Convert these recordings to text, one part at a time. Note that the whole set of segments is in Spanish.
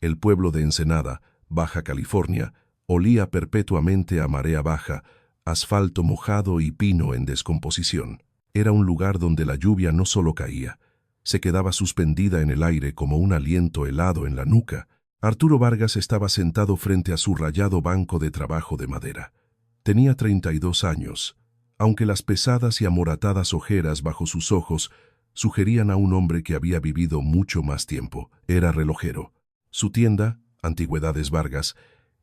El pueblo de Ensenada, Baja California, olía perpetuamente a marea baja, asfalto mojado y pino en descomposición. Era un lugar donde la lluvia no solo caía, se quedaba suspendida en el aire como un aliento helado en la nuca. Arturo Vargas estaba sentado frente a su rayado banco de trabajo de madera. Tenía 32 años, aunque las pesadas y amoratadas ojeras bajo sus ojos sugerían a un hombre que había vivido mucho más tiempo. Era relojero. Su tienda, Antigüedades Vargas,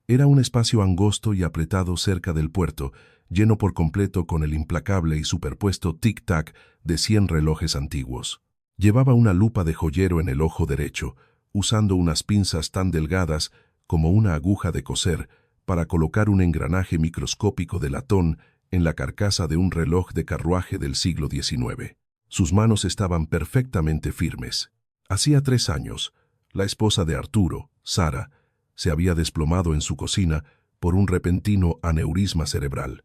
era un espacio angosto y apretado cerca del puerto, lleno por completo con el implacable y superpuesto tic-tac de 100 relojes antiguos. Llevaba una lupa de joyero en el ojo derecho, usando unas pinzas tan delgadas como una aguja de coser para colocar un engranaje microscópico de latón en la carcasa de un reloj de carruaje del siglo XIX. Sus manos estaban perfectamente firmes. Hacía 3 años, la esposa de Arturo, Sara, se había desplomado en su cocina por un repentino aneurisma cerebral.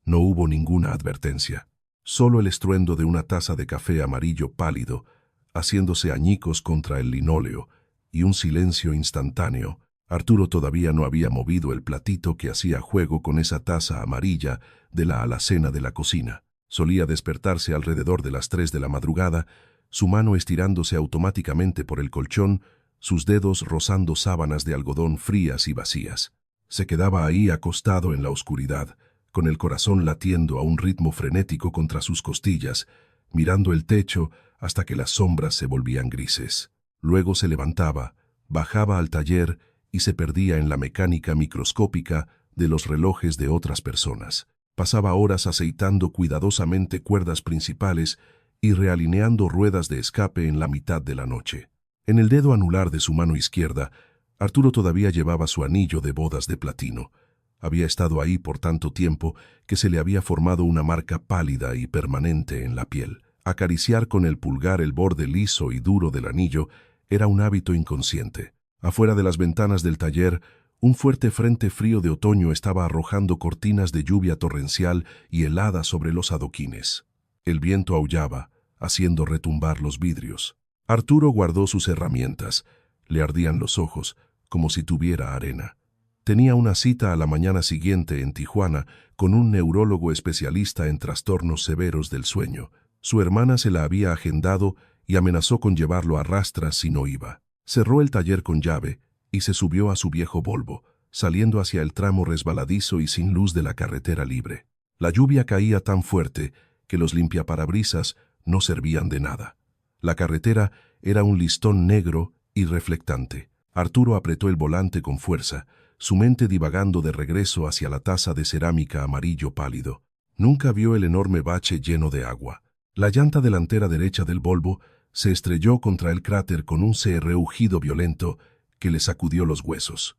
No hubo ninguna advertencia, solo el estruendo de una taza de café amarillo pálido, haciéndose añicos contra el linóleo, y un silencio instantáneo. Arturo todavía no había movido el platito que hacía juego con esa taza amarilla de la alacena de la cocina. Solía despertarse alrededor de las 3 de la madrugada, su mano estirándose automáticamente por el colchón, sus dedos rozando sábanas de algodón frías y vacías. Se quedaba ahí acostado en la oscuridad, con el corazón latiendo a un ritmo frenético contra sus costillas, mirando el techo hasta que las sombras se volvían grises. Luego se levantaba, bajaba al taller y se perdía en la mecánica microscópica de los relojes de otras personas. Pasaba horas aceitando cuidadosamente cuerdas principales y realineando ruedas de escape en la mitad de la noche. En el dedo anular de su mano izquierda, Arturo todavía llevaba su anillo de bodas de platino. Había estado ahí por tanto tiempo que se le había formado una marca pálida y permanente en la piel. Acariciar con el pulgar el borde liso y duro del anillo era un hábito inconsciente. Afuera de las ventanas del taller, un fuerte frente frío de otoño estaba arrojando cortinas de lluvia torrencial y helada sobre los adoquines. El viento aullaba, haciendo retumbar los vidrios. Arturo guardó sus herramientas. Le ardían los ojos, como si tuviera arena. Tenía una cita a la mañana siguiente en Tijuana con un neurólogo especialista en trastornos severos del sueño. Su hermana se la había agendado y amenazó con llevarlo a rastras si no iba. Cerró el taller con llave y se subió a su viejo Volvo, saliendo hacia el tramo resbaladizo y sin luz de la carretera libre. La lluvia caía tan fuerte que los limpiaparabrisas no servían de nada. La carretera era un listón negro y reflectante. Arturo apretó el volante con fuerza, su mente divagando de regreso hacia la taza de cerámica amarillo pálido. Nunca vio el enorme bache lleno de agua. La llanta delantera derecha del Volvo se estrelló contra el cráter con un rugido violento que le sacudió los huesos.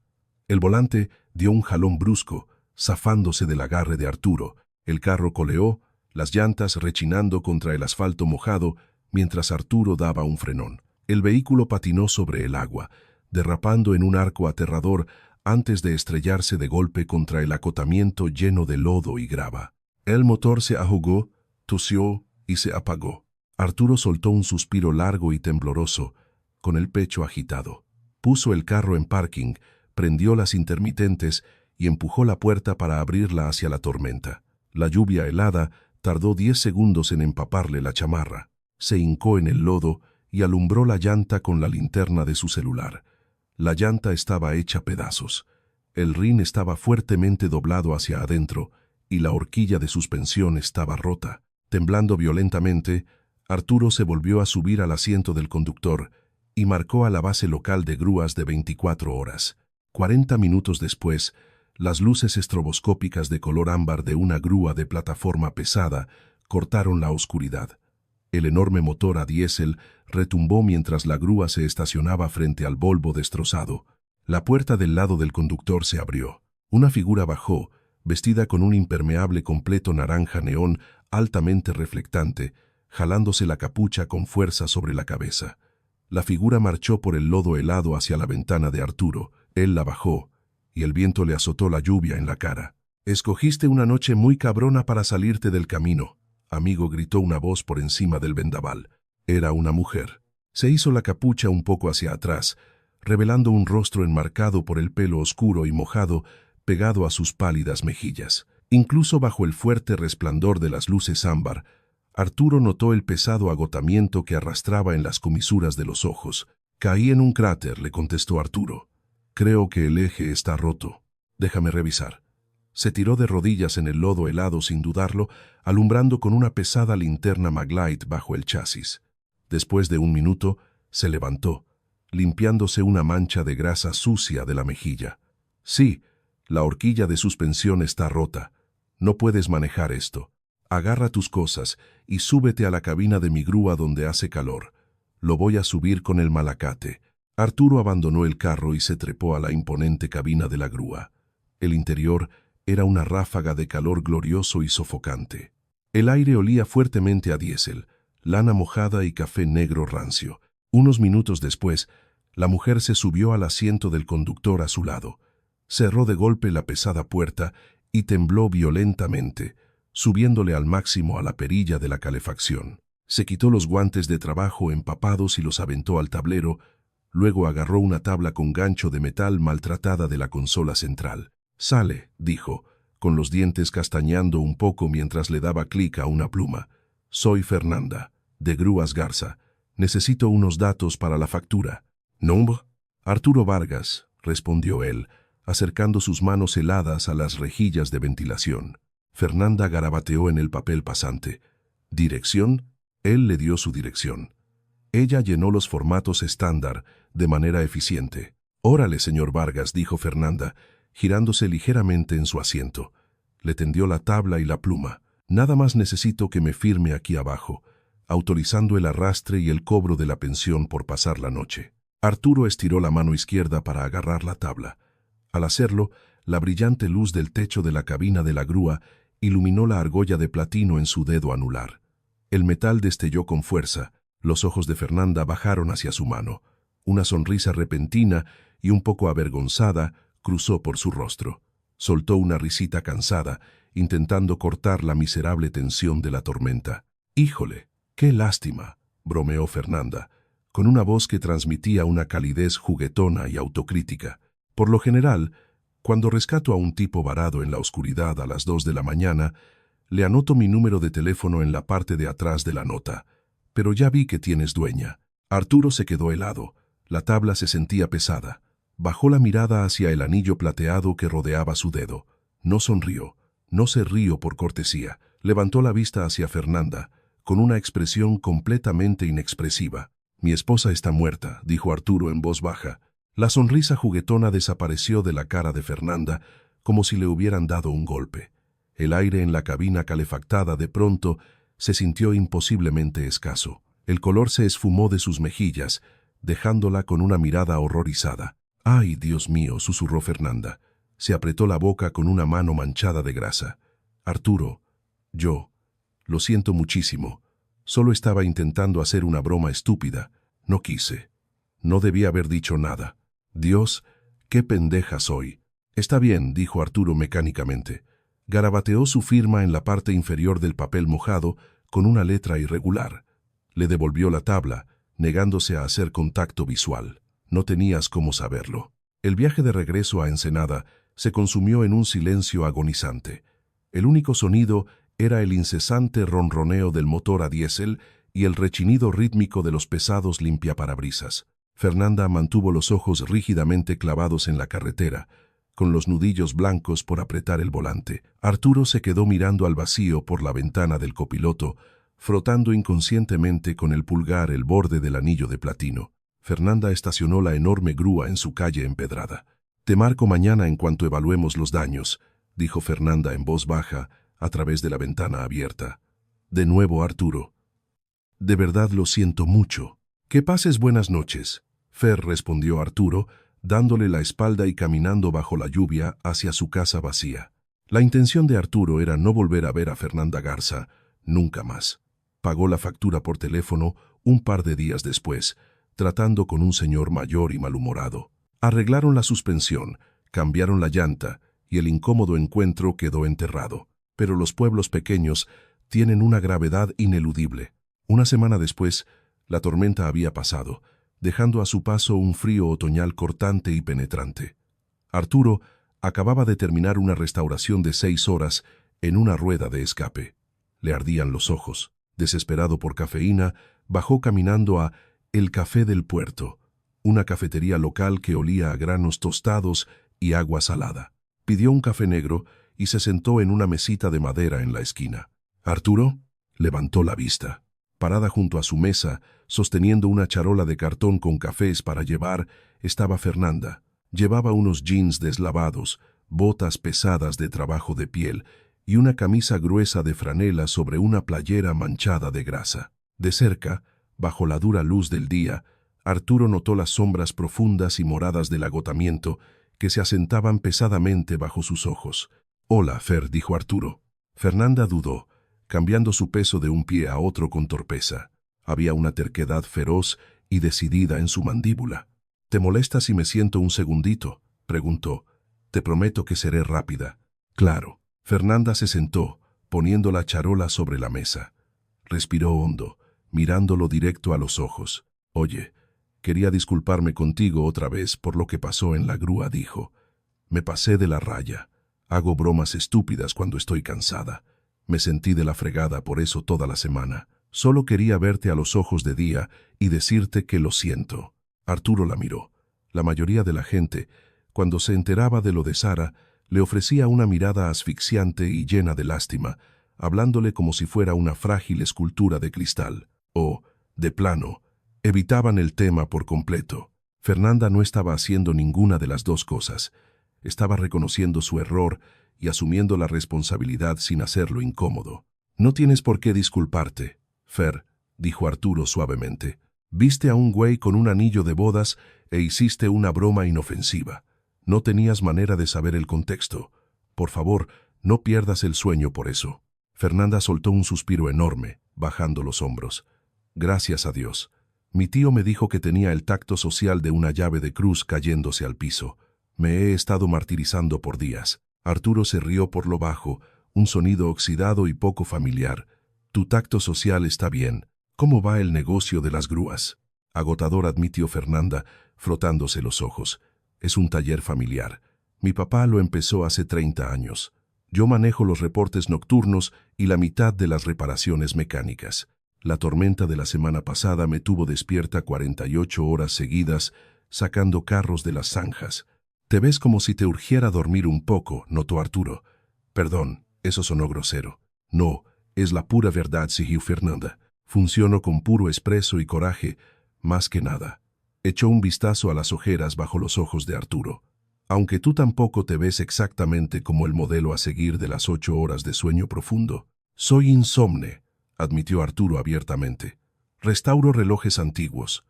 El volante dio un jalón brusco, zafándose del agarre de Arturo. El carro coleó, las llantas rechinando contra el asfalto mojado, mientras Arturo daba un frenón. El vehículo patinó sobre el agua, derrapando en un arco aterrador antes de estrellarse de golpe contra el acotamiento lleno de lodo y grava. El motor se ahogó, tosió y se apagó. Arturo soltó un suspiro largo y tembloroso, con el pecho agitado. Puso el carro en parking, prendió las intermitentes y empujó la puerta para abrirla hacia la tormenta. La lluvia helada tardó 10 segundos en empaparle la chamarra. Se hincó en el lodo y alumbró la llanta con la linterna de su celular. La llanta estaba hecha pedazos. El rin estaba fuertemente doblado hacia adentro y la horquilla de suspensión estaba rota. Temblando violentamente, Arturo se volvió a subir al asiento del conductor y marcó a la base local de grúas de 24 horas. 40 minutos después, las luces estroboscópicas de color ámbar de una grúa de plataforma pesada cortaron la oscuridad. El enorme motor a diésel retumbó mientras la grúa se estacionaba frente al Volvo destrozado. La puerta del lado del conductor se abrió. Una figura bajó, vestida con un impermeable completo naranja neón altamente reflectante, jalándose la capucha con fuerza sobre la cabeza. La figura marchó por el lodo helado hacia la ventana de Arturo. Él la bajó, y el viento le azotó la lluvia en la cara. «Escogiste una noche muy cabrona para salirte del camino», amigo, gritó una voz por encima del vendaval. Era una mujer. Se hizo la capucha un poco hacia atrás, revelando un rostro enmarcado por el pelo oscuro y mojado pegado a sus pálidas mejillas. Incluso bajo el fuerte resplandor de las luces ámbar, Arturo notó el pesado agotamiento que arrastraba en las comisuras de los ojos. «Caí en un cráter», le contestó Arturo. «Creo que el eje está roto. Déjame revisar». Se tiró de rodillas en el lodo helado sin dudarlo, alumbrando con una pesada linterna Maglite bajo el chasis. Después de un minuto, se levantó, limpiándose una mancha de grasa sucia de la mejilla. «Sí, la horquilla de suspensión está rota. No puedes manejar esto. Agarra tus cosas y súbete a la cabina de mi grúa donde hace calor. Lo voy a subir con el malacate». Arturo abandonó el carro y se trepó a la imponente cabina de la grúa. El interior era una ráfaga de calor glorioso y sofocante. El aire olía fuertemente a diésel, lana mojada y café negro rancio. Unos minutos después, la mujer se subió al asiento del conductor a su lado. Cerró de golpe la pesada puerta y tembló violentamente, subiéndole al máximo a la perilla de la calefacción. Se quitó los guantes de trabajo empapados y los aventó al tablero, luego agarró una tabla con gancho de metal maltratada de la consola central. «Sale», dijo, con los dientes castañando un poco mientras le daba clic a una pluma. «Soy Fernanda, de Grúas Garza. Necesito unos datos para la factura». «¿Nombre?» «Arturo Vargas», respondió él, acercando sus manos heladas a las rejillas de ventilación. Fernanda garabateó en el papel pasante. «¿Dirección?» Él le dio su dirección. Ella llenó los formatos estándar de manera eficiente. «Órale, señor Vargas», dijo Fernanda, girándose ligeramente en su asiento. Le tendió la tabla y la pluma. «Nada más necesito que me firme aquí abajo, autorizando el arrastre y el cobro de la pensión por pasar la noche». Arturo estiró la mano izquierda para agarrar la tabla. Al hacerlo, la brillante luz del techo de la cabina de la grúa iluminó la argolla de platino en su dedo anular. El metal destelló con fuerza. Los ojos de Fernanda bajaron hacia su mano. Una sonrisa repentina y un poco avergonzada cruzó por su rostro. Soltó una risita cansada, intentando cortar la miserable tensión de la tormenta. «Híjole, qué lástima», bromeó Fernanda, con una voz que transmitía una calidez juguetona y autocrítica. «Por lo general, cuando rescato a un tipo varado en la oscuridad a las 2 de la mañana, le anoto mi número de teléfono en la parte de atrás de la nota. Pero ya vi que tienes dueña». Arturo se quedó helado. La tabla se sentía pesada. Bajó la mirada hacia el anillo plateado que rodeaba su dedo. No sonrió. «No se río por cortesía». Levantó la vista hacia Fernanda, con una expresión completamente inexpresiva. «Mi esposa está muerta», dijo Arturo en voz baja. La sonrisa juguetona desapareció de la cara de Fernanda, como si le hubieran dado un golpe. El aire en la cabina calefactada de pronto se sintió imposiblemente escaso. El color se esfumó de sus mejillas, dejándola con una mirada horrorizada. «Ay, Dios mío», susurró Fernanda. Se apretó la boca con una mano manchada de grasa. «Arturo, lo siento muchísimo. Solo estaba intentando hacer una broma estúpida. No quise. No debía haber dicho nada. Dios, qué pendeja soy». «Está bien», dijo Arturo mecánicamente. Garabateó su firma en la parte inferior del papel mojado con una letra irregular. Le devolvió la tabla, negándose a hacer contacto visual. No tenías cómo saberlo. El viaje de regreso a Ensenada se consumió en un silencio agonizante. El único sonido era el incesante ronroneo del motor a diésel y el rechinido rítmico de los pesados limpiaparabrisas. Fernanda mantuvo los ojos rígidamente clavados en la carretera, con los nudillos blancos por apretar el volante. Arturo se quedó mirando al vacío por la ventana del copiloto, frotando inconscientemente con el pulgar el borde del anillo de platino. Fernanda estacionó la enorme grúa en su calle empedrada. «Te marco mañana en cuanto evaluemos los daños», dijo Fernanda en voz baja a través de la ventana abierta. De nuevo Arturo. «De verdad lo siento mucho». «Que pases buenas noches», Fer, respondió Arturo, dándole la espalda y caminando bajo la lluvia hacia su casa vacía. La intención de Arturo era no volver a ver a Fernanda Garza, nunca más. Pagó la factura por teléfono un par de días después, tratando con un señor mayor y malhumorado. Arreglaron la suspensión, cambiaron la llanta y el incómodo encuentro quedó enterrado. Pero los pueblos pequeños tienen una gravedad ineludible. Una semana después, la tormenta había pasado, dejando a su paso un frío otoñal cortante y penetrante. Arturo acababa de terminar una restauración de 6 horas en una rueda de escape. Le ardían los ojos. Desesperado por cafeína, bajó caminando a El Café del Puerto, una cafetería local que olía a granos tostados y agua salada. Pidió un café negro y se sentó en una mesita de madera en la esquina. Arturo levantó la vista. Parada junto a su mesa, sosteniendo una charola de cartón con cafés para llevar, estaba Fernanda. Llevaba unos jeans deslavados, botas pesadas de trabajo de piel y una camisa gruesa de franela sobre una playera manchada de grasa. De cerca, bajo la dura luz del día, Arturo notó las sombras profundas y moradas del agotamiento que se asentaban pesadamente bajo sus ojos. «Hola, Fer», dijo Arturo. Fernanda dudó, cambiando su peso de un pie a otro con torpeza. Había una terquedad feroz y decidida en su mandíbula. «¿Te molesta si me siento un segundito?», preguntó. «Te prometo que seré rápida». «Claro». Fernanda se sentó, poniendo la charola sobre la mesa. Respiró hondo, mirándolo directo a los ojos. «Oye, quería disculparme contigo otra vez por lo que pasó en la grúa», dijo. «Me pasé de la raya. Hago bromas estúpidas cuando estoy cansada. Me sentí de la fregada por eso toda la semana. Solo quería verte a los ojos de día y decirte que lo siento». Arturo la miró. La mayoría de la gente, cuando se enteraba de lo de Sara, le ofrecía una mirada asfixiante y llena de lástima, hablándole como si fuera una frágil escultura de cristal. O, de plano, evitaban el tema por completo. Fernanda no estaba haciendo ninguna de las dos cosas. Estaba reconociendo su error y asumiendo la responsabilidad sin hacerlo incómodo. «No tienes por qué disculparte, Fer», dijo Arturo suavemente. «Viste a un güey con un anillo de bodas e hiciste una broma inofensiva. No tenías manera de saber el contexto. Por favor, no pierdas el sueño por eso». Fernanda soltó un suspiro enorme, bajando los hombros. «Gracias a Dios. Mi tío me dijo que tenía el tacto social de una llave de cruz cayéndose al piso. Me he estado martirizando por días». Arturo se rió por lo bajo, un sonido oxidado y poco familiar. «Tu tacto social está bien. ¿Cómo va el negocio de las grúas?». «Agotador», admitió Fernanda, frotándose los ojos. «Es un taller familiar. Mi papá lo empezó hace 30 años. Yo manejo los reportes nocturnos y la mitad de las reparaciones mecánicas. La tormenta de la semana pasada me tuvo despierta 48 horas seguidas, sacando carros de las zanjas». «Te ves como si te urgiera dormir un poco», notó Arturo. «Perdón, eso sonó grosero». «No, es la pura verdad», siguió Fernanda. «Funciono con puro espresso y coraje, más que nada». Echó un vistazo a las ojeras bajo los ojos de Arturo. «Aunque tú tampoco te ves exactamente como el modelo a seguir de las 8 horas de sueño profundo». «Soy insomne», admitió Arturo abiertamente. «Restauro relojes antiguos.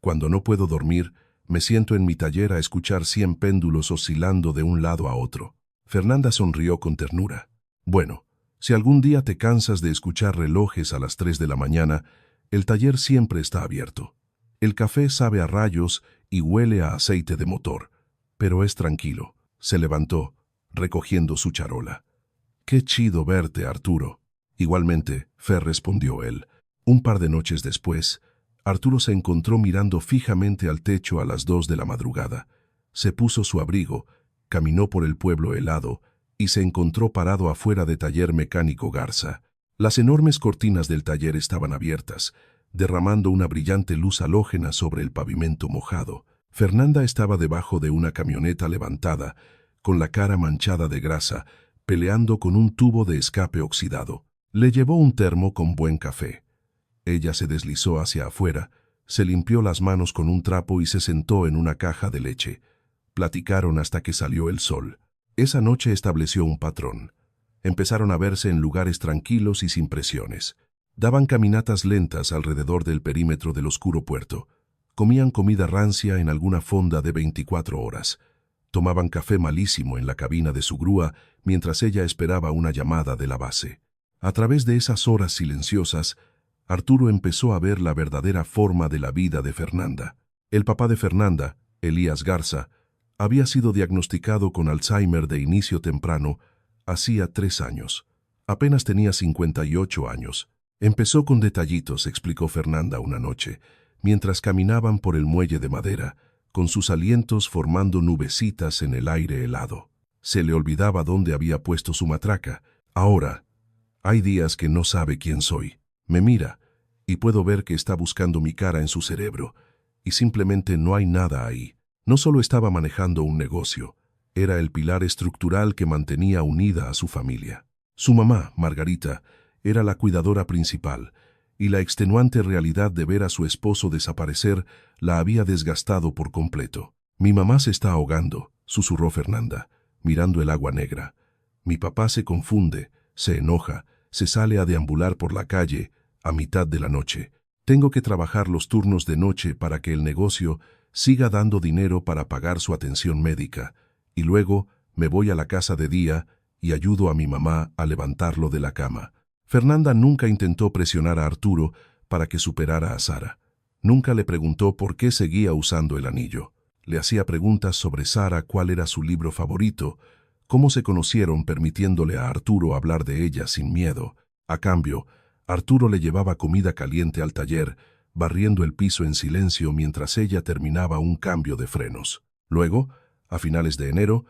Cuando no puedo dormir, me siento en mi taller a escuchar 100 péndulos oscilando de un lado a otro». Fernanda sonrió con ternura. «Bueno, si algún día te cansas de escuchar relojes a las 3 de la mañana, el taller siempre está abierto. El café sabe a rayos y huele a aceite de motor, pero es tranquilo». Se levantó, recogiendo su charola. «Qué chido verte, Arturo». «Igualmente», Fer, respondió él. Un par de noches después, Arturo se encontró mirando fijamente al techo a las 2 de la madrugada. Se puso su abrigo, caminó por el pueblo helado y se encontró parado afuera de Taller Mecánico Garza. Las enormes cortinas del taller estaban abiertas, derramando una brillante luz halógena sobre el pavimento mojado. Fernanda estaba debajo de una camioneta levantada, con la cara manchada de grasa, peleando con un tubo de escape oxidado. Le llevó un termo con buen café. Ella se deslizó hacia afuera, se limpió las manos con un trapo y se sentó en una caja de leche. Platicaron hasta que salió el sol. Esa noche estableció un patrón. Empezaron a verse en lugares tranquilos y sin presiones. Daban caminatas lentas alrededor del perímetro del oscuro puerto. Comían comida rancia en alguna fonda de 24 horas. Tomaban café malísimo en la cabina de su grúa mientras ella esperaba una llamada de la base. A través de esas horas silenciosas, Arturo empezó a ver la verdadera forma de la vida de Fernanda. El papá de Fernanda, Elías Garza, había sido diagnosticado con Alzheimer de inicio temprano hacía 3 años. Apenas tenía 58 años. Empezó con detallitos, explicó Fernanda una noche, mientras caminaban por el muelle de madera, con sus alientos formando nubecitas en el aire helado. Se le olvidaba dónde había puesto su matraca. Ahora, hay días que no sabe quién soy. Me mira, y puedo ver que está buscando mi cara en su cerebro, y simplemente no hay nada ahí. No solo estaba manejando un negocio, era el pilar estructural que mantenía unida a su familia. Su mamá, Margarita, era la cuidadora principal, y la extenuante realidad de ver a su esposo desaparecer la había desgastado por completo. «Mi mamá se está ahogando», susurró Fernanda, mirando el agua negra. «Mi papá se confunde, se enoja, se sale a deambular por la calle a mitad de la noche. Tengo que trabajar los turnos de noche para que el negocio siga dando dinero para pagar su atención médica, y luego me voy a la casa de día y ayudo a mi mamá a levantarlo de la cama». Fernanda nunca intentó presionar a Arturo para que superara a Sara. Nunca le preguntó por qué seguía usando el anillo. Le hacía preguntas sobre Sara, cuál era su libro favorito, cómo se conocieron, permitiéndole a Arturo hablar de ella sin miedo. A cambio, Arturo le llevaba comida caliente al taller, barriendo el piso en silencio mientras ella terminaba un cambio de frenos. Luego, a finales de enero,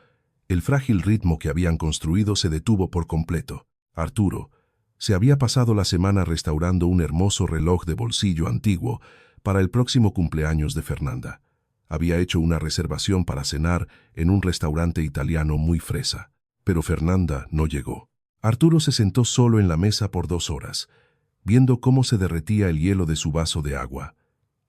el frágil ritmo que habían construido se detuvo por completo. Arturo se había pasado la semana restaurando un hermoso reloj de bolsillo antiguo para el próximo cumpleaños de Fernanda. Había hecho una reservación para cenar en un restaurante italiano muy fresa, pero Fernanda no llegó. Arturo se sentó solo en la mesa por 2 horas, viendo cómo se derretía el hielo de su vaso de agua.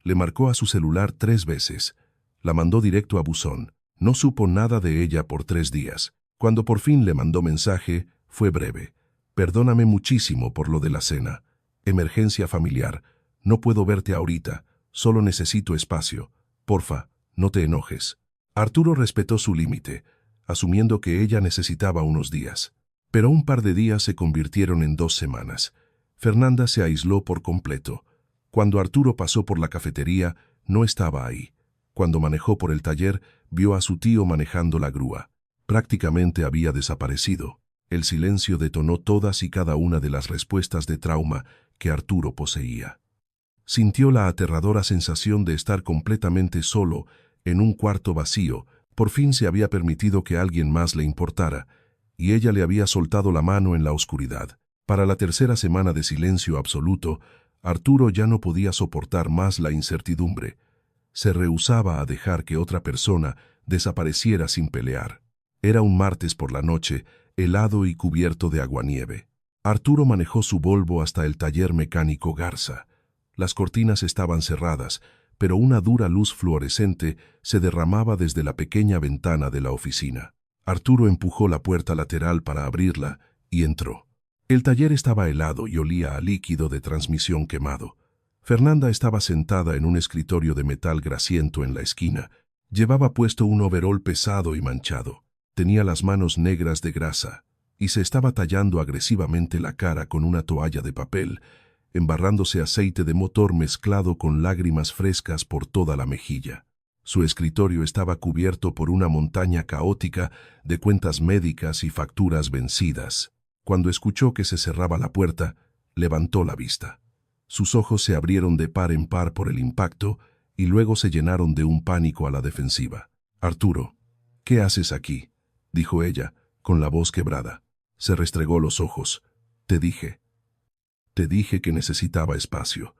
Le marcó a su celular 3 veces. La mandó directo a buzón. No supo nada de ella por 3 días. Cuando por fin le mandó mensaje, fue breve. «Perdóname muchísimo por lo de la cena. Emergencia familiar. No puedo verte ahorita. Solo necesito espacio. Porfa, no te enojes». Arturo respetó su límite, asumiendo que ella necesitaba unos días. Pero un par de días se convirtieron en 2 semanas. Fernanda se aisló por completo. Cuando Arturo pasó por la cafetería, no estaba ahí. Cuando manejó por el taller, vio a su tío manejando la grúa. Prácticamente había desaparecido. El silencio detonó todas y cada una de las respuestas de trauma que Arturo poseía. Sintió la aterradora sensación de estar completamente solo en un cuarto vacío. Por fin se había permitido que alguien más le importara, y ella le había soltado la mano en la oscuridad. Para la tercera semana de silencio absoluto, Arturo ya no podía soportar más la incertidumbre. Se rehusaba a dejar que otra persona desapareciera sin pelear. Era un martes por la noche, helado y cubierto de aguanieve. Arturo manejó su Volvo hasta el taller mecánico Garza. Las cortinas estaban cerradas, pero una dura luz fluorescente se derramaba desde la pequeña ventana de la oficina. Arturo empujó la puerta lateral para abrirla y entró. El taller estaba helado y olía a líquido de transmisión quemado. Fernanda estaba sentada en un escritorio de metal grasiento en la esquina. Llevaba puesto un overol pesado y manchado. Tenía las manos negras de grasa y se estaba tallando agresivamente la cara con una toalla de papel, embarrándose aceite de motor mezclado con lágrimas frescas por toda la mejilla. Su escritorio estaba cubierto por una montaña caótica de cuentas médicas y facturas vencidas. Cuando escuchó que se cerraba la puerta, levantó la vista. Sus ojos se abrieron de par en par por el impacto y luego se llenaron de un pánico a la defensiva. «Arturo, ¿qué haces aquí?», dijo ella, con la voz quebrada. Se restregó los ojos. Te dije que necesitaba espacio.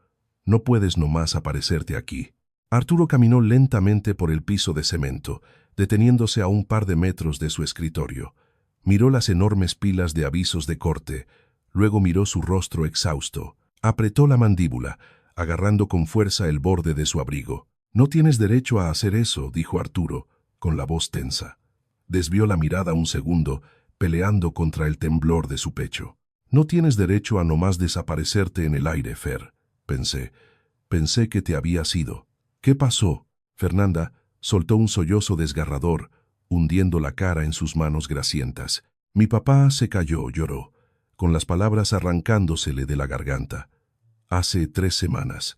No puedes nomás aparecerte aquí». Arturo caminó lentamente por el piso de cemento, deteniéndose a un par de metros de su escritorio. Miró las enormes pilas de avisos de corte, luego miró su rostro exhausto. Apretó la mandíbula, agarrando con fuerza el borde de su abrigo. «No tienes derecho a hacer eso», dijo Arturo, con la voz tensa. Desvió la mirada un segundo, peleando contra el temblor de su pecho. «No tienes derecho a nomás desaparecerte en el aire, Fer. Pensé que te habías ido». «¿Qué pasó?». Fernanda soltó un sollozo desgarrador, hundiendo la cara en sus manos grasientas. «Mi papá se cayó», lloró, con las palabras arrancándosele de la garganta. «Hace 3 semanas,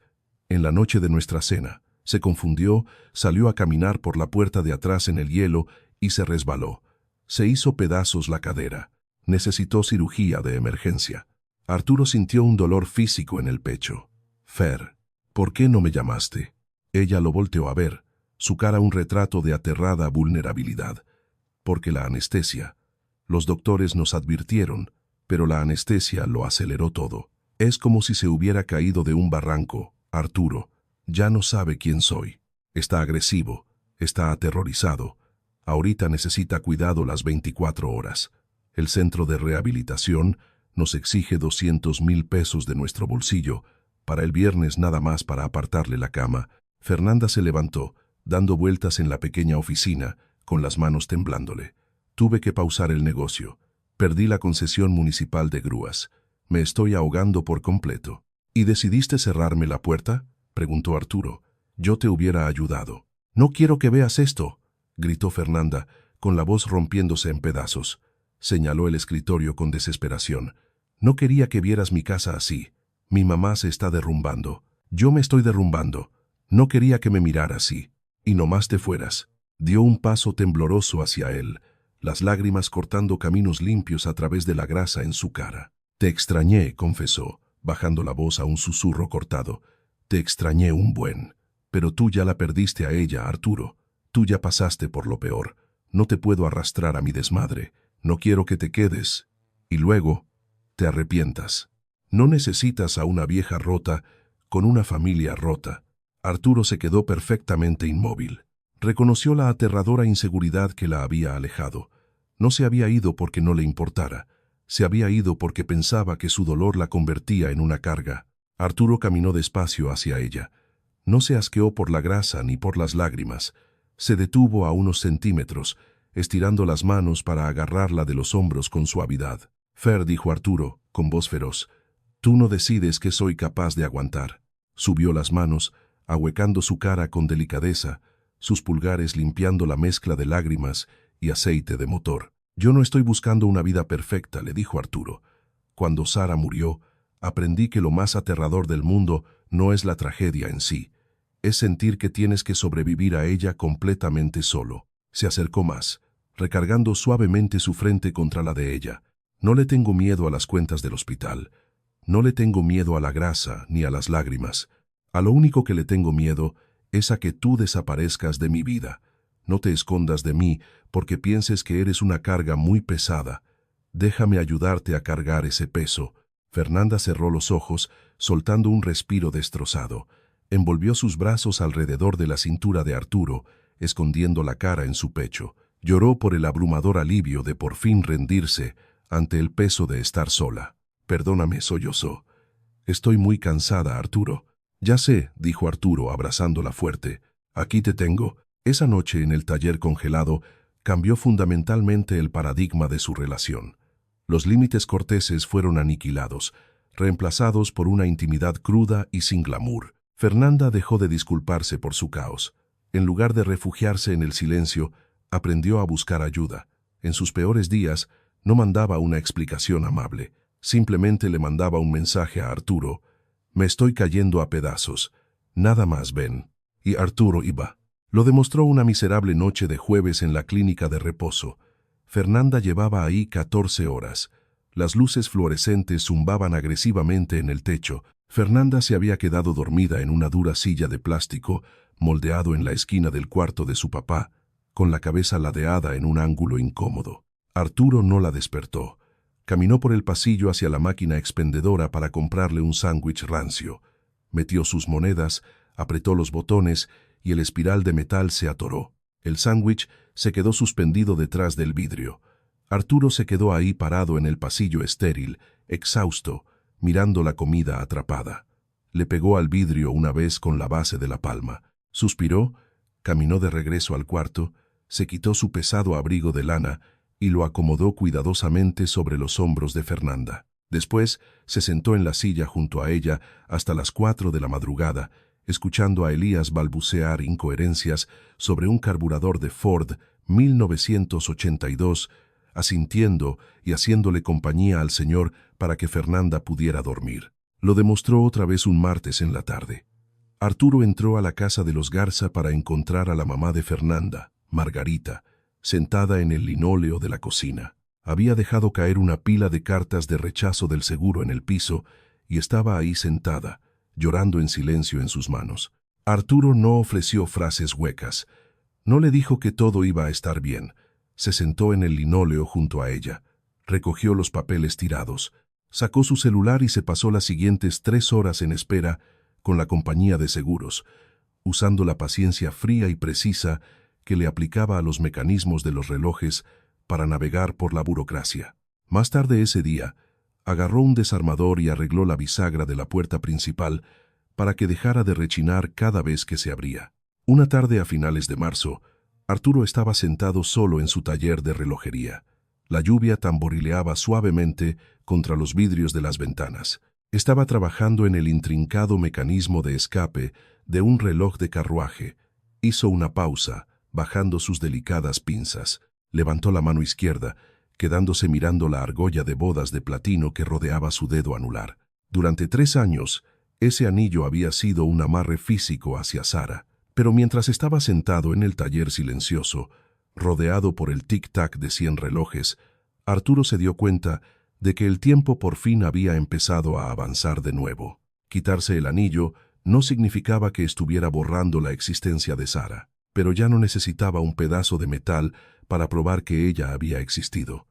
en la noche de nuestra cena, se confundió, salió a caminar por la puerta de atrás en el hielo y se resbaló. Se hizo pedazos la cadera. Necesitó cirugía de emergencia». Arturo sintió un dolor físico en el pecho. «Fer, ¿Por qué no me llamaste? Ella lo volteó a ver, su cara un retrato de aterrada vulnerabilidad. Porque la anestesia. Los doctores nos advirtieron, pero la anestesia lo aceleró todo. Es como si se hubiera caído de un barranco. Arturo ya no sabe quién soy. Está agresivo, está aterrorizado. Ahorita necesita cuidado las 24 horas. El centro de rehabilitación nos exige 200,000 pesos de nuestro bolsillo. Para el viernes nada más para apartarle la cama. Fernanda se levantó, dando vueltas en la pequeña oficina, con las manos temblándole. Tuve que pausar el negocio. Perdí la concesión municipal de grúas. Me estoy ahogando por completo. ¿Y decidiste cerrarme la puerta?, preguntó Arturo. Yo te hubiera ayudado. No quiero que veas esto, gritó Fernanda, con la voz rompiéndose en pedazos. Señaló el escritorio con desesperación. No quería que vieras mi casa así. Mi mamá se está derrumbando. Yo me estoy derrumbando. No quería que me mirara así. Y nomás te fueras. Dio un paso tembloroso hacia él, las lágrimas cortando caminos limpios a través de la grasa en su cara. Te extrañé, confesó, bajando la voz a un susurro cortado. Te extrañé un buen. Pero tú ya la perdiste a ella, Arturo. Tú ya pasaste por lo peor. No te puedo arrastrar a mi desmadre. No quiero que te quedes. Y luego, te arrepientas. No necesitas a una vieja rota con una familia rota. Arturo se quedó perfectamente inmóvil. Reconoció la aterradora inseguridad que la había alejado. No se había ido porque no le importara. Se había ido porque pensaba que su dolor la convertía en una carga. Arturo caminó despacio hacia ella. No se asqueó por la grasa ni por las lágrimas. Se detuvo a unos centímetros, estirando las manos para agarrarla de los hombros con suavidad. Fer, dijo Arturo, con voz feroz, tú no decides qué soy capaz de aguantar. Subió las manos, ahuecando su cara con delicadeza, sus pulgares limpiando la mezcla de lágrimas y aceite de motor. Yo no estoy buscando una vida perfecta, le dijo Arturo. Cuando Sara murió, aprendí que lo más aterrador del mundo no es la tragedia en sí. Es sentir que tienes que sobrevivir a ella completamente solo. Se acercó más, recargando suavemente su frente contra la de ella. No le tengo miedo a las cuentas del hospital. No le tengo miedo a la grasa ni a las lágrimas. A lo único que le tengo miedo es a que tú desaparezcas de mi vida. No te escondas de mí porque pienses que eres una carga muy pesada. Déjame ayudarte a cargar ese peso. Fernanda cerró los ojos, soltando un respiro destrozado. Envolvió sus brazos alrededor de la cintura de Arturo, escondiendo la cara en su pecho. Lloró por el abrumador alivio de por fin rendirse ante el peso de estar sola. Perdóname, sollozó. Estoy muy cansada, Arturo. Ya sé, dijo Arturo abrazándola fuerte. Aquí te tengo. Esa noche en el taller congelado cambió fundamentalmente el paradigma de su relación. Los límites corteses fueron aniquilados, reemplazados por una intimidad cruda y sin glamour. Fernanda dejó de disculparse por su caos. En lugar de refugiarse en el silencio, aprendió a buscar ayuda. En sus peores días, no mandaba una explicación amable. Simplemente le mandaba un mensaje a Arturo. Me estoy cayendo a pedazos. Nada más, ven. Y Arturo iba. Lo demostró una miserable noche de jueves en la clínica de reposo. Fernanda llevaba ahí 14 horas. Las luces fluorescentes zumbaban agresivamente en el techo. Fernanda se había quedado dormida en una dura silla de plástico, moldeado en la esquina del cuarto de su papá, con la cabeza ladeada en un ángulo incómodo. Arturo no la despertó. Caminó por el pasillo hacia la máquina expendedora para comprarle un sándwich rancio. Metió sus monedas, apretó los botones y el espiral de metal se atoró. El sándwich se quedó suspendido detrás del vidrio. Arturo se quedó ahí parado en el pasillo estéril, exhausto, mirando la comida atrapada. Le pegó al vidrio una vez con la base de la palma. Suspiró, caminó de regreso al cuarto, se quitó su pesado abrigo de lana y lo acomodó cuidadosamente sobre los hombros de Fernanda. Después se sentó en la silla junto a ella hasta las 4 de la madrugada, escuchando a Elías balbucear incoherencias sobre un carburador de Ford 1982, asintiendo y haciéndole compañía al señor para que Fernanda pudiera dormir. Lo demostró otra vez un martes en la tarde. Arturo entró a la casa de los Garza para encontrar a la mamá de Fernanda, Margarita, sentada en el linóleo de la cocina. Había dejado caer una pila de cartas de rechazo del seguro en el piso y estaba ahí sentada, llorando en silencio en sus manos. Arturo no ofreció frases huecas. No le dijo que todo iba a estar bien. Se sentó en el linóleo junto a ella. Recogió los papeles tirados. Sacó su celular y se pasó las siguientes 3 horas en espera con la compañía de seguros, usando la paciencia fría y precisa que le aplicaba a los mecanismos de los relojes para navegar por la burocracia. Más tarde ese día, agarró un desarmador y arregló la bisagra de la puerta principal para que dejara de rechinar cada vez que se abría. Una tarde a finales de marzo, Arturo estaba sentado solo en su taller de relojería. La lluvia tamborileaba suavemente contra los vidrios de las ventanas. Estaba trabajando en el intrincado mecanismo de escape de un reloj de carruaje. Hizo una pausa, bajando sus delicadas pinzas. Levantó la mano izquierda, quedándose mirando la argolla de bodas de platino que rodeaba su dedo anular. Durante 3 años, ese anillo había sido un amarre físico hacia Sara. Pero mientras estaba sentado en el taller silencioso, rodeado por el tic-tac de 100 relojes, Arturo se dio cuenta de que el tiempo por fin había empezado a avanzar de nuevo. Quitarse el anillo no significaba que estuviera borrando la existencia de Sara, pero ya no necesitaba un pedazo de metal para probar que ella había existido.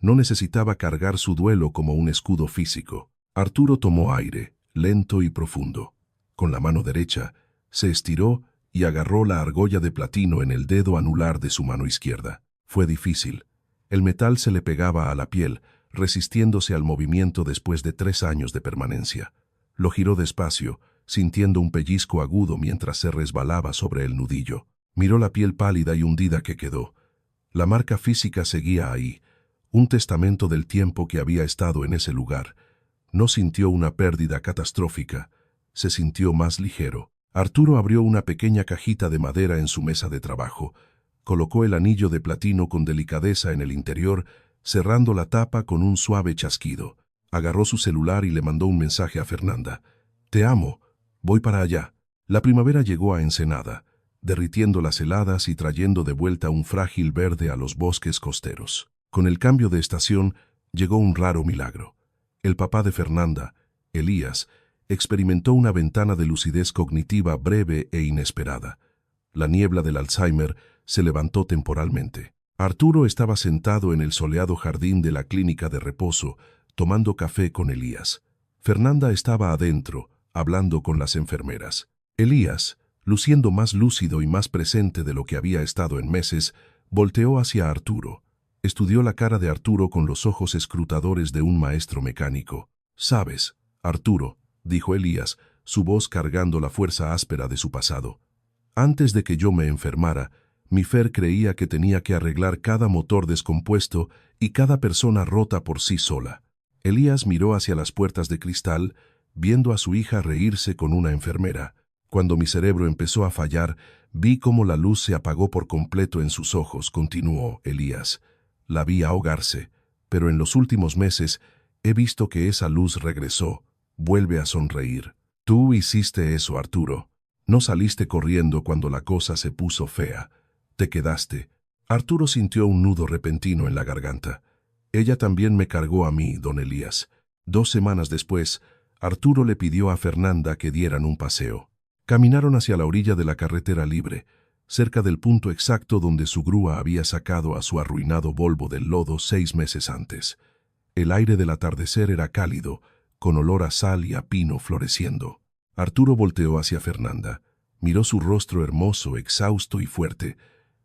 No necesitaba cargar su duelo como un escudo físico. Arturo tomó aire, lento y profundo. Con la mano derecha, se estiró y agarró la argolla de platino en el dedo anular de su mano izquierda. Fue difícil. El metal se le pegaba a la piel, resistiéndose al movimiento después de 3 años de permanencia. Lo giró despacio, sintiendo un pellizco agudo mientras se resbalaba sobre el nudillo. Miró la piel pálida y hundida que quedó. La marca física seguía ahí, un testamento del tiempo que había estado en ese lugar. No sintió una pérdida catastrófica, se sintió más ligero. Arturo abrió una pequeña cajita de madera en su mesa de trabajo. Colocó el anillo de platino con delicadeza en el interior, cerrando la tapa con un suave chasquido. Agarró su celular y le mandó un mensaje a Fernanda. «Te amo. Voy para allá». La primavera llegó a Ensenada, derritiendo las heladas y trayendo de vuelta un frágil verde a los bosques costeros. Con el cambio de estación, llegó un raro milagro. El papá de Fernanda, Elías, experimentó una ventana de lucidez cognitiva breve e inesperada. La niebla del Alzheimer se levantó temporalmente. Arturo estaba sentado en el soleado jardín de la clínica de reposo, tomando café con Elías. Fernanda estaba adentro, hablando con las enfermeras. Elías, luciendo más lúcido y más presente de lo que había estado en meses, volteó hacia Arturo. Estudió la cara de Arturo con los ojos escrutadores de un maestro mecánico. «¿Sabes, Arturo?», dijo Elías, su voz cargando la fuerza áspera de su pasado. «Antes de que yo me enfermara, mi Fer creía que tenía que arreglar cada motor descompuesto y cada persona rota por sí sola». Elías miró hacia las puertas de cristal, viendo a su hija reírse con una enfermera. «Cuando mi cerebro empezó a fallar, vi cómo la luz se apagó por completo en sus ojos», continuó Elías. «La vi ahogarse, pero en los últimos meses he visto que esa luz regresó. Vuelve a sonreír. Tú hiciste eso, Arturo. No saliste corriendo cuando la cosa se puso fea. Te quedaste». Arturo sintió un nudo repentino en la garganta. «Ella también me cargó a mí, don Elías». 2 semanas después, Arturo le pidió a Fernanda que dieran un paseo. Caminaron hacia la orilla de la carretera libre, cerca del punto exacto donde su grúa había sacado a su arruinado Volvo del lodo 6 meses antes. El aire del atardecer era cálido, con olor a sal y a pino floreciendo. Arturo volteó hacia Fernanda, miró su rostro hermoso, exhausto y fuerte,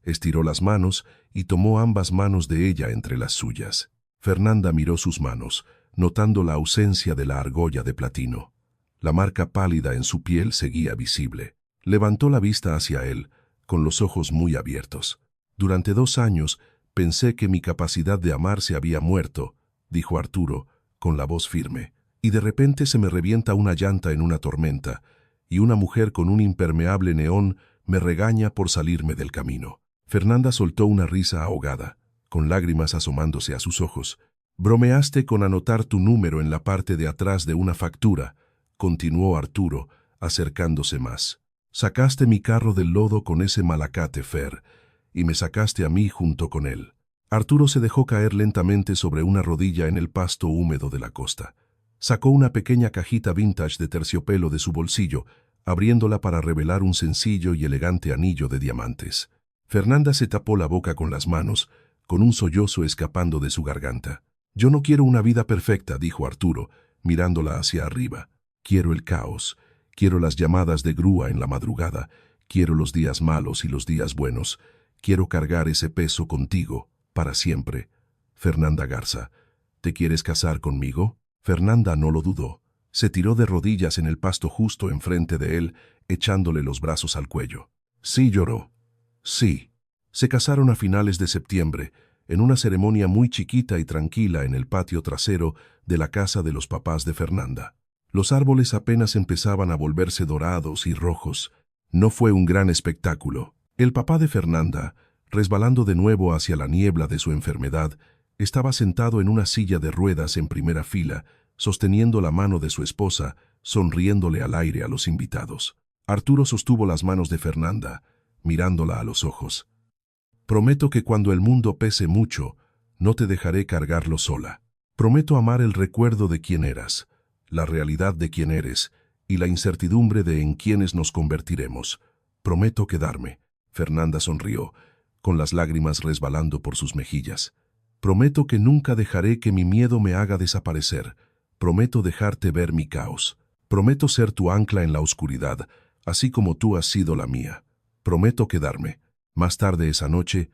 estiró las manos y tomó ambas manos de ella entre las suyas. Fernanda miró sus manos, notando la ausencia de la argolla de platino. La marca pálida en su piel seguía visible. Levantó la vista hacia él, con los ojos muy abiertos. «Durante 2 años pensé que mi capacidad de amar se había muerto», dijo Arturo, con la voz firme. «Y de repente se me revienta una llanta en una tormenta, y una mujer con un impermeable neón me regaña por salirme del camino». Fernanda soltó una risa ahogada, con lágrimas asomándose a sus ojos. «Bromeaste con anotar tu número en la parte de atrás de una factura», continuó Arturo, acercándose más. «Sacaste mi carro del lodo con ese malacate, Fer, y me sacaste a mí junto con él». Arturo se dejó caer lentamente sobre una rodilla en el pasto húmedo de la costa. Sacó una pequeña cajita vintage de terciopelo de su bolsillo, abriéndola para revelar un sencillo y elegante anillo de diamantes. Fernanda se tapó la boca con las manos, con un sollozo escapando de su garganta. «Yo no quiero una vida perfecta», dijo Arturo, mirándola hacia arriba. «Quiero el caos, quiero las llamadas de grúa en la madrugada, quiero los días malos y los días buenos, quiero cargar ese peso contigo, para siempre. Fernanda Garza, ¿te quieres casar conmigo?» Fernanda no lo dudó. Se tiró de rodillas en el pasto justo enfrente de él, echándole los brazos al cuello. Sí, lloró. Sí. Se casaron a finales de septiembre, en una ceremonia muy chiquita y tranquila en el patio trasero de la casa de los papás de Fernanda. Los árboles apenas empezaban a volverse dorados y rojos. No fue un gran espectáculo. El papá de Fernanda, resbalando de nuevo hacia la niebla de su enfermedad, estaba sentado en una silla de ruedas en primera fila, sosteniendo la mano de su esposa, sonriéndole al aire a los invitados. Arturo sostuvo las manos de Fernanda, mirándola a los ojos. «Prometo que cuando el mundo pese mucho, no te dejaré cargarlo sola. Prometo amar el recuerdo de quién eras, la realidad de quién eres y la incertidumbre de en quiénes nos convertiremos. Prometo quedarme». Fernanda sonrió, con las lágrimas resbalando por sus mejillas. «Prometo que nunca dejaré que mi miedo me haga desaparecer. Prometo dejarte ver mi caos. Prometo ser tu ancla en la oscuridad, así como tú has sido la mía. Prometo quedarme». Más tarde esa noche,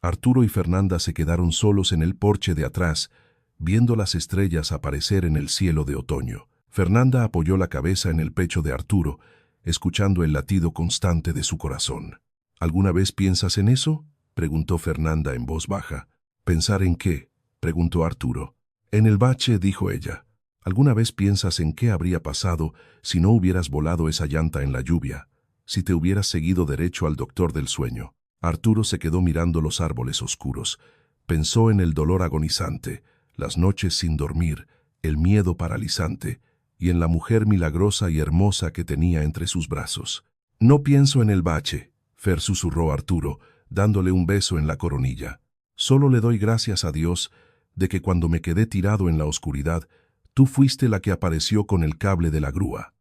Arturo y Fernanda se quedaron solos en el porche de atrás, viendo las estrellas aparecer en el cielo de otoño. Fernanda apoyó la cabeza en el pecho de Arturo, escuchando el latido constante de su corazón. «¿Alguna vez piensas en eso?», preguntó Fernanda en voz baja. «¿Pensar en qué?», preguntó Arturo. «En el bache», dijo ella. «¿Alguna vez piensas en qué habría pasado si no hubieras volado esa llanta en la lluvia? Si te hubieras seguido derecho al doctor del sueño?» Arturo se quedó mirando los árboles oscuros. Pensó en el dolor agonizante, las noches sin dormir, el miedo paralizante, y en la mujer milagrosa y hermosa que tenía entre sus brazos. «No pienso en el bache», Fer susurró Arturo, dándole un beso en la coronilla. «Solo le doy gracias a Dios de que cuando me quedé tirado en la oscuridad, tú fuiste la que apareció con el cable de la grúa».